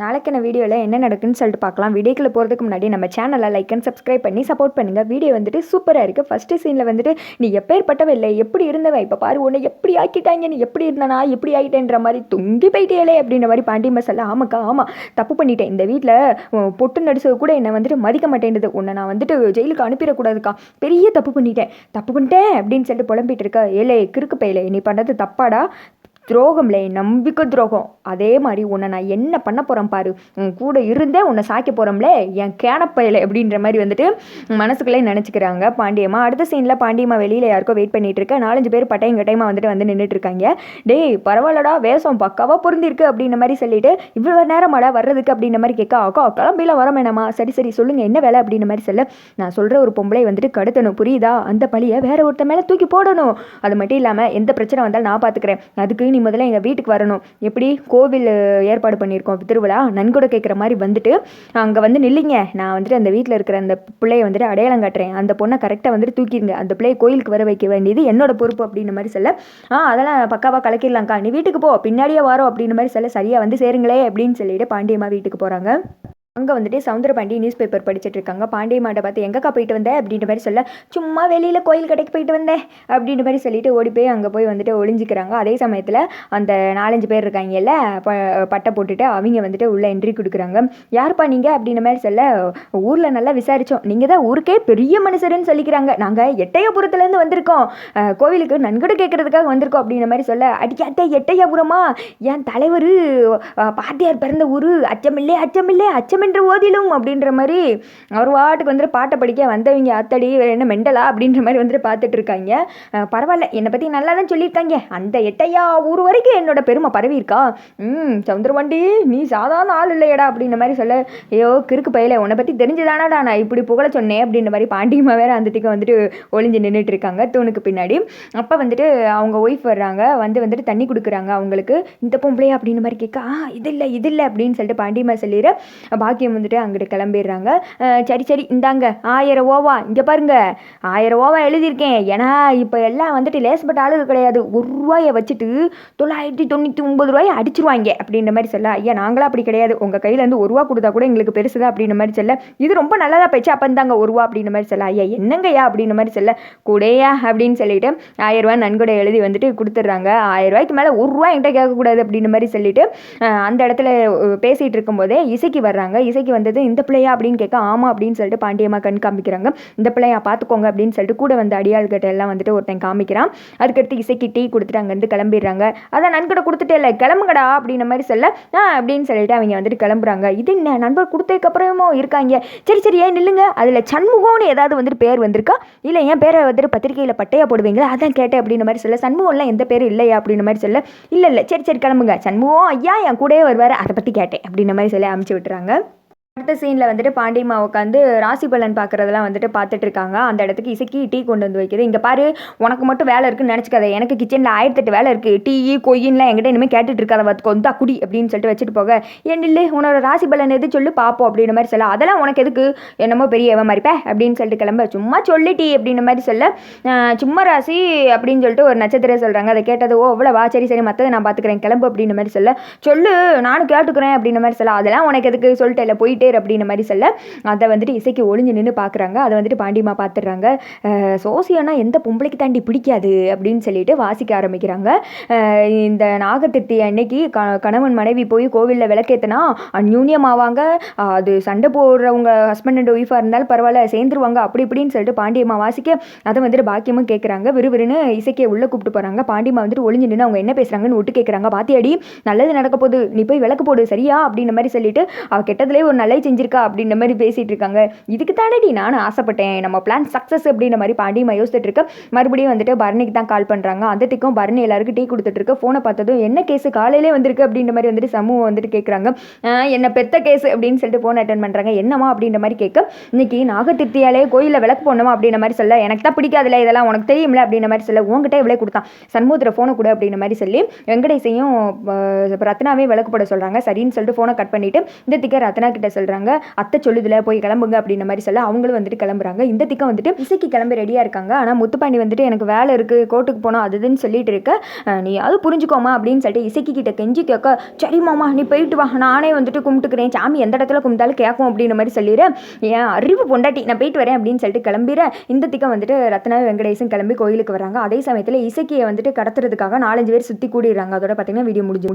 நாளைக்கான வீடியோவில் என்ன நடக்குன்னு சொல்லிட்டு பார்க்கலாம். வீடியோக்குள்ள போகிறதுக்கு முன்னாடி நம்ம சேனலை லைக் அண்ட் சப்ஸ்கிரைப் பண்ணி சப்போர்ட் பண்ணுங்கள். வீடியோ வந்துட்டு சூப்பராக இருக்குது. ஃபஸ்ட்டு சீனில் வந்துட்டு நீ எப்பேற்பட்டவ இல்லை, எப்படி இருந்தவன், இப்போ பாரு உன்னை எப்படி ஆக்கிட்டாங்க, நீ எப்படி இருந்தானா எப்படி ஆகிட்டேன்ற மாதிரி தொங்கி போயிட்டேலே அப்படின்ற மாதிரி பாண்டி மசாலா. ஆமாக்கா ஆமாம், தப்பு பண்ணிட்டேன். இந்த வீட்டில் பொட்டு நடிச்சது கூட என்னை வந்துட்டு மதிக்க மாட்டேன்றது. உன்னை நான் வந்துட்டு ஜெயிலுக்கு அனுப்பிடக்கூடாதுக்கா, பெரிய தப்பு பண்ணிட்டேன் அப்படின்னு சொல்லிட்டு புலம்பிட்டு இருக்க. ஏலே கிறுக்கு பையலே, நீ பண்ணுறது தப்பாடா, துரோகம்லே, நம்பிக்கை துரோகம். அதே மாதிரி உன்னை நான் என்ன பண்ண போகிறேன் பாரு, உன் கூட இருந்தே உன்னை சாய்க்க போகிறோம்லே என் கேனப்பையில அப்படின்ற மாதிரி வந்துட்டு மனசுக்குள்ளே நினச்சிக்கிறாங்க பாண்டியம்மா. அடுத்த சீனில் பாண்டியம்மா வெளியில் யாருக்கோ வெயிட் பண்ணிட்டு இருக்க. 4-5 பேர் பட்டையும் கட்டையமாக வந்து நின்றுட்டு இருக்காங்க. டேய் பரவாயில்லடா, வேஷம் பக்காவாக பொருந்திருக்கு அப்படின்ற மாதிரி சொல்லிட்டு இவ்வளோ நேரமாடா வர்றதுக்கு அப்படின்ற மாதிரி கேட்க. அக்கா கிளம்பிலாம் வர வேணாமா, சரி சொல்லுங்கள் என்ன வேலை அப்படின்ற மாதிரி சொல்ல. நான் சொல்கிற ஒரு பொம்பளை வந்துட்டு கடத்தணும், புரியுதா, அந்த பழியை வேற ஒருத்த மேலே தூக்கி போடணும். அது மட்டும் இல்லாமல் எந்த பிரச்சனை வந்தாலும் நான் பார்த்துக்கிறேன். அதுக்கு நீ முதல்ல எங்கள் வீட்டுக்கு வரணும். எப்படி கோவில் ஏற்பாடு பண்ணியிருக்கோம் திருவிழா, நன்கொடை கேட்குற மாதிரி வந்துட்டு அங்கே வந்து நில்லிங்க. நான் வந்துட்டு அந்த வீட்டில் இருக்கிற அந்த பிள்ளையை வந்துட்டு அடையாளம் காட்டுறேன். அந்த பொண்ணை கரெக்டாக வந்துட்டு தூக்கிடுங்க. அந்த பிள்ளையை கோயிலுக்கு வர வைக்க வேண்டியது என்னோட பொறுப்பு அப்படின்ற மாதிரி சொல்ல. அதெல்லாம் பக்காவாக கலக்கிடலாம்க்கா, நீ வீட்டுக்கு போ, பின்னாடியே வரோம் அப்படின்ற மாதிரி சொல்ல. சரியாக வந்து சேருங்களே அப்படின்னு சொல்லிட்டு பாண்டியம்மா வீட்டுக்கு போகிறாங்க. அங்கே வந்துட்டு சவுந்தரபாண்டி நியூஸ் பேப்பர் படிச்சுட்டு இருக்காங்க. பாண்டியம்மாட்ட பார்த்து எங்கக்கா போயிட்டு வந்தேன் அப்படின்ற மாதிரி சொல்ல. சும்மா வெளியில் கோயில் கடைக்கு போயிட்டு வந்தேன் அப்படின்ற மாதிரி சொல்லிட்டு ஓடி போய் அங்கே போய் வந்துட்டு ஒளிஞ்சிக்கிறாங்க. அதே சமயத்தில் அந்த 4-5 பேர் இருக்காங்கல்ல பட்டை போட்டுட்டு அவங்க வந்துட்டு உள்ள என்ட்ரி கொடுக்குறாங்க. யார்ப்பா நீங்கள் அப்படின்ற மாதிரி சொல்ல. ஊரில் நல்லா விசாரித்தோம், நீங்கள் தான் ஊருக்கே பெரிய மனுஷருன்னு சொல்லிக்கிறாங்க. நாங்கள் எட்டயபுரத்துலேருந்து வந்திருக்கோம், கோவிலுக்கு நன்கொடை கேட்கறதுக்காக வந்திருக்கோம் அப்படின்ற மாதிரி சொல்ல. அடிக்காத்த எட்டயபுரமா, என் தலைவர் பாட்டியார் பிறந்த ஊர், அச்சமில்லை என்ற ஓதிலும் அப்படின்ற மாதிரி அவர் வாட்டுக்கு வந்துட்டு பாட்டை படிக்க வந்தவங்க. அத்தடி என்ன மெண்டலா அப்படின்ற மாதிரி வந்துட்டு பார்த்துட்டு இருக்காங்க. பரவாயில்ல, என்னை பற்றி நல்லா தான் சொல்லியிருக்காங்க. அந்த எட்டையா ஊர் வரைக்கும் என்னோட பெருமை பரவி இருக்கா. சவுந்தரபாண்டி நீ சாதாரண ஆள் இல்லையடா அப்படின்ற மாதிரி சொல்ல. ஐயோ கிறுக்கு பையல, உன்னை பற்றி தெரிஞ்சுதானாடா நான் இப்படி புகழ சொன்னேன் அப்படின்ற மாதிரி பாண்டியம்மா வேற அந்த திக்கம் வந்துட்டு ஒளிஞ்சு நின்றுட்டு இருக்காங்க தூணுக்கு பின்னாடி. அப்போ வந்துட்டு அவங்க ஒய்ஃப் வர்றாங்க, வந்துட்டு தண்ணி கொடுக்குறாங்க அவங்களுக்கு. இந்த பொம்பளையா அப்படின்ற மாதிரி கேட்க. இது இல்லை அப்படின்னு சொல்லிட்டு பாண்டியம்மா சொல்லிடுற. பாக்கியம் வந்துட்டு அங்கிட்டு கிளம்பிடுறாங்க. சரி இந்தாங்க 1000 ஓவா, இங்கே பாருங்க 1000 ஓவா எழுதியிருக்கேன். ஏன்னா இப்போ எல்லாம் வந்துட்டு லேஸ்பட்ட ஆளுக கிடையாது, ₹1 வச்சுட்டு 999 ரூபாயை அடிச்சிருவாங்க அப்படின்ற மாதிரி சொல்ல. ஐயா நாங்களாம் அப்படி கிடையாது, உங்கள் கையிலேருந்து ₹1 கொடுத்தா கூட எங்களுக்கு பெருசுதான் அப்படின்ற மாதிரி சொல்ல. இது ரொம்ப நல்லதாக போயிடுச்சு, அப்போ இந்தாங்க ₹1 அப்படின்ற மாதிரி சொல்ல. ஐயா என்னங்கய்யா அப்படின்ற மாதிரி சொல்ல. கூடையா அப்படின்னு சொல்லிட்டு 1000 ரூபா நன்கொடை எழுதி வந்துட்டு கொடுத்துட்றாங்க. 1000 ரூபாய்க்கு மேலே ₹1 என்கிட்ட கேட்கக்கூடாது அப்படின்ற மாதிரி சொல்லிட்டு அந்த இடத்துல பேசிகிட்டு இருக்கும்போதே இசைக்கு வர்றாங்க. இசைக்கு வந்தது இந்த பிள்ளையா அப்படின்னு கேட்க. ஆமாம் அப்படின்னு சொல்லிட்டு பாண்டியம்மா கண் காமிக்கிறாங்க. இந்த பிள்ளையா பார்த்துக்கோங்க அப்படின்னு சொல்லிட்டு கூட வந்து அடியாள்கிட்ட எல்லாம் வந்துட்டு ஒருத்தன் காமிக்கிறான். அதுக்கடுத்து இசைக்கு டீ கொடுத்துட்டு அங்கேருந்து கிளம்பிடுறாங்க. அதான் நன்கொடை கொடுத்துட்டே இல்லை, கிளம்புங்கடா அப்படின்ற மாதிரி சொல்ல. அப்படின்னு சொல்லிட்டு அவங்க வந்துட்டு கிளம்புறாங்க. இது என்ன நண்பர் கொடுத்ததுக்கப்புறமும் இருக்காங்க. சரி ஏன் நில்லுங்க, அதில் சண்முகம்னு ஏதாவது வந்துட்டு பேர் வந்திருக்கா, இல்லை என் பேரை வந்துட்டு பத்திரிகையில் பட்டையா போடுவீங்களா, அதான் கேட்டேன் அப்படின்ற மாதிரி சொல்ல. சண்முகம்லாம் எந்த பேரும் இல்லையா அப்படின்ற மாதிரி சொல்ல. இல்லை சரி கிளம்புங்க, சண்முகம் ஐயா என் கூடயே வருவார், அதை பற்றி கேட்டேன் அப்படின்ற மாதிரி சொல்லி அமுச்சு விட்டுறாங்க. அடுத்த சீனில் வந்துட்டு பாண்டியம்மா உட்காந்து ராசி பலன் பார்க்குறதெல்லாம் வந்துட்டு பார்த்துட்டு இருக்காங்க. அந்த இடத்துக்கு இசைக்கு டீ கொண்டு வந்து வைக்கிது. இங்கே பாரு, உனக்கு மட்டும் வேலை இருக்குன்னு நினச்சிக்காத, எனக்கு கிச்சனில் 1008 வேலை இருக்குது. டீ கொய்யின்லாம் என்கிட்ட இனிமேல் கேட்டுட்டு இருக்காத, பார்த்துக்கோ இந்தா குடி அப்படின்னு சொல்லிட்டு வச்சுட்டு போக. ஏன் இல்லை உன்னோட ராசி பலன் எது சொல்லு பார்ப்போம் அப்படின்ற மாதிரி சொல்ல. அதெல்லாம் உனக்கு எதுக்கு, என்னமோ பெரிய எவன் மாதிரிப்பே அப்படின்னு சொல்லிட்டு கிளம்ப. சும்மா சொல்லி டீ அப்படின்ற மாதிரி சொல்ல. சும்மா ராசி அப்படின்னு சொல்லிட்டு ஒரு நட்சத்திரம் சொல்கிறாங்க. அதை கேட்டது. ஓ அவ்வளோவா, சரி மற்றதை நான் பார்த்துக்கிறேன் கிளம்பு அப்படின்ற மாதிரி சொல்ல. சொல்லு நானும் கேட்டுக்கிறேன் அப்படின்ற மாதிரி சொல்ல. அதெல்லாம் உனக்கு எதுக்கு சொல்லிட்டு இல்லை, போயிட்டு அப்படின்ற மாதிரி சொல்ல. அதை வந்துட்டு இசைக்கு ஒளிஞ்சு நின்று பார்க்குறாங்க. அதை வந்துட்டு பாண்டியம்மா பார்த்துடுறாங்க. சோசியம்னா எந்த பொம்பளைக்கு தாண்டி பிடிக்காது அப்படின்னு சொல்லிட்டு வாசிக்க ஆரம்பிக்கிறாங்க. இந்த நாகத்திருத்தி அன்னைக்கு கணவன் மனைவி போய் கோவிலில் விளக்கேற்றினா அந்யூன்யம் ஆவாங்க, அது சண்டை போடுறவங்க ஹஸ்பண்ட் அண்ட் ஒய்ஃபாக இருந்தாலும் பரவாயில்ல சேர்ந்துருவாங்க அப்படி இப்படின்னு சொல்லிட்டு பாண்டியம்மா வாசிக்க. அதை வந்துட்டு பாக்கியமும் கேட்குறாங்க. விறுவிறுன்னு இசைக்கே உள்ளே கூப்பிட்டு போகிறாங்க. பாண்டியம்மா வந்துட்டு ஒளிஞ்சு நின்று அவங்க என்ன பேசுகிறாங்கன்னு விட்டு கேட்குறாங்க. பாத்தியாடி நல்லது நடக்க போகுது, நீ போய் விளக்கு போடு சரியா அப்படின்ற மாதிரி சொல்லிட்டு அவள் கெட்டதுலேயே ஒரு நல்லது செஞ்சிருக்கா அப்படின்ற மாதிரி பேசிட்டு இருக்காங்க. இதுக்கு தானடி நானும் ஆசைப்பட்டேன், நம்ம பிளான் சக்ஸஸ் அப்படின்ற மாதிரி பாண்டியம்மா யோசிச்சுட்டு இருக்க. மறுபடியும் வந்துட்டு பரணிக்கு தான் கால் பண்ணுறாங்க. அந்த திக்கும் பரணி எல்லாருக்கும் டீ கொடுத்துட்டு இருக்க. ஃபோனை பார்த்ததும் என்ன கேஸு காலையிலே வந்திருக்கு அப்படின்ற மாதிரி வந்துட்டு சமூகம் வந்துட்டு கேட்குறாங்க. என்ன பெத்த கேஸு அப்படின்னு சொல்லிட்டு ஃபோன் அட்டன் பண்ணுறாங்க. என்னமா அப்படின்ற மாதிரி கேட்க. இன்னைக்கு நாகத்திருத்தியாலே கோயிலில் விளக்கு போடணுமா அப்படின்ற மாதிரி சொல்ல. எனக்கு தான் பிடிக்காதுல இதெல்லாம், உனக்கு தெரியும்ல அப்படின்ற மாதிரி சொல்ல. உங்ககிட்ட இவ்வளோ கொடுத்தான் சண்முகத்தில் ஃபோனை கொடு அப்படின்ற மாதிரி சொல்லி வெங்கடேசையும் ரத்னாவே விளக்கு போட சொல்கிறாங்க. சரின்னு சொல்லிட்டு ஃபோனை கட் பண்ணிவிட்டு இந்த திக்க ரத்னா கிட்ட சொல்ல. சொல்கிறாங்க. அத்தை சொல்லுதில்ல போய் கிளம்புங்க அப்படின்ற மாதிரி சொல்ல அவங்களும் வந்துட்டு கிளம்புறாங்க. இந்த திக்கம் வந்துட்டு இசைக்கு கிளம்பி ரெடியாக இருக்காங்க. ஆனால் முத்துப்பாண்டி வந்துட்டு எனக்கு வேலை இருக்குது, கோர்ட்டுக்கு போனோம் அதுன்னு சொல்லிட்டு இருக்க, நீ அது புரிஞ்சுக்கோமா அப்படின்னு சொல்லிட்டு இசைக்கு கிட்ட கெஞ்சி கேட்க, சரி மாமா நீ போயிட்டு வா, நானே வந்துட்டு கும்பிட்டுக்கிறேன், சாமி எந்த இடத்துல கும்பிட்டாலும் கேட்கும் அப்படின்ற மாதிரி சொல்லிடு, ஏன் அறிவு பொண்டாட்டி நான் போயிட்டு வரேன் அப்படின்னு சொல்லிட்டு கிளம்பிற. இந்த திக்கம் வந்துட்டு ரத்னா வெங்கடேசன் கிளம்பி கோயிலுக்கு வராங்க. அதே சமயத்தில் இசைக்கியை வந்துட்டு கடத்துறதுக்காக 4-5 பேர் சுற்றி கூடிடுறாங்க. அதோட பார்த்தீங்கன்னா வீடியோ முடிஞ்சு